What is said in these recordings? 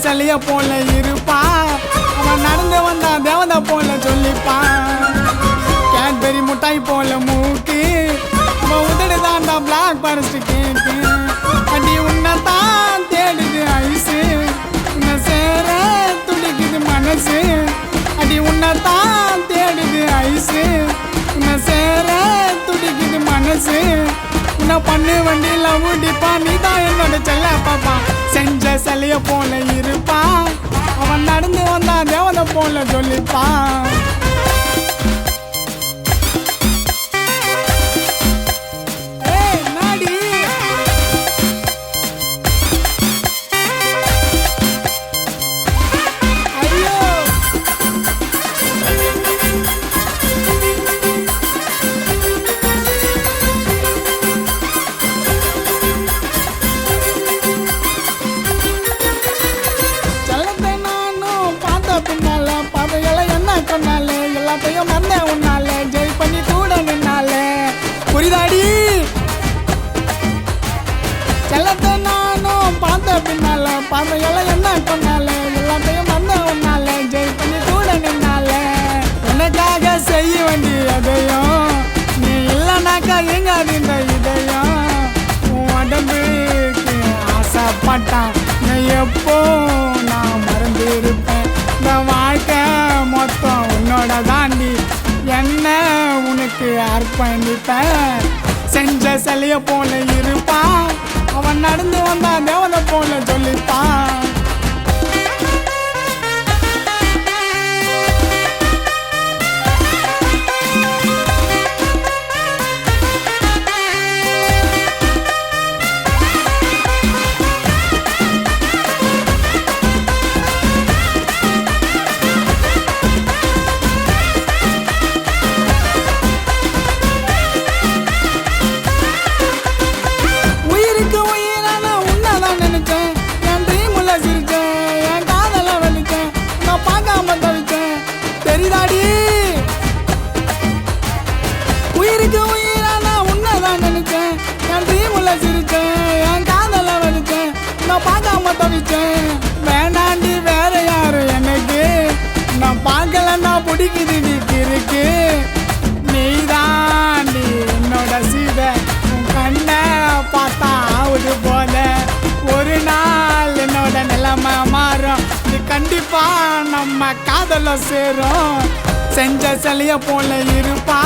சிலைய போல இருப்பா, அவன் நடந்து வந்தா தேவதை போல சொல்லிப்பான். கேட்பெரி முட்டாய் போல மூக்கு, அவன் உதடு தாண்டா பிளாக் ஃபாரஸ்ட் கேக்கு. அடி உன்னைத்தான் தேடுது ஐசு, உன்னை சேர துடிக்குது மனசு. அடி உன்னைத்தான் தேடுது ஐசு, உன்னை சேர துடிக்குது மனசு. உன்னை பண்ணு வண்டியில ஊடிப்பா, நீதான் என்னோட செல்ல பாப்பா. செஞ்ச சிலைய போல இருப்பா, அவன் நடந்து வந்தா தேவதை போல சொல்லிப்பான். எல்லாத்தையும் மறந்த உன்னால ஜெய் பண்ணி கூட நின்னாலே புரிதாடி. செல்லத்தை நானும் பார்த்த பின்னால பார்வையெல்லாம் என்ன கொண்டால எல்லாத்தையும் மறந்த உன்னால ஜெய் பண்ணி கூட நின்னாலே. உனக்காக செய்ய வேண்டிய எதையும் நீ இல்லைனாக்கா எங்காது இந்த இதயம். உன் உடம்புக்கு ஆசைப்பட்டான் எப்போ நான் மறந்து இருப்பேன். இந்த வாழ்க்கை மொத்தம் உன்னோட தாண்டி என்ன உனக்கு அர்ப்பணிப்பேன். செஞ்ச சிலைய போல இருப்பான், அவன் நடந்து வந்தா தேவதை போல சொல்லிப்பான். உயிருக்கு உயிரா நான் உன்னதான் நினைச்சேன், என் ட்ரீமுல சிரிச்சேன், என் காதல வலிச்சேன், நான் பார்க்காம தவிச்சேன். வேண்டாண்டி வேற யாரு எனக்கு, நான் பார்க்கலன்னா பிடிக்குது நீக்கு இருக்கு. நீ தாண்டி என்னோட சீத, உன் கண்ணை பார்த்தா ஆகுது போல. ஒரு நாள் என்னோட நிலைமை மாறும், நீ கண்டிப்பா நம்ம காதல சேரும். செஞ்ச சிலைய போல இருப்பா,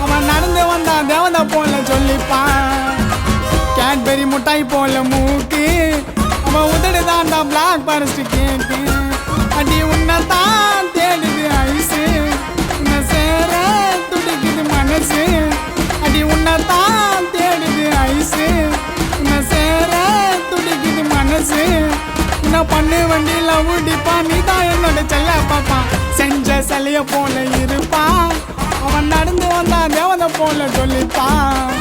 அவன் நடந்து வந்தா தேவதை போல சொல்லிப்பான். கேட்பெரி முட்டாய் போல மூக்கு, அவன் உதடு தாண்டா பிளாக் ஃபாரஸ்ட் கேக்கு. அடி உன்னைத்தான் தேடுது ஐசு, உன்னை சேர துடிக்குது மனசு. அடி உன்னைத்தான் தேடுது ஐசு, உன்னை சேர துடிக்குது மனசு. உன்னை பண்ணு வண்டியில ஊடிப்பா, நீதான் என்னோட செல்ல பாப்பா. செஞ்ச சிலைய போல இருப்பா, அவன் நடந்து வந்தா தேவதை போல சொல்லிப்பான்.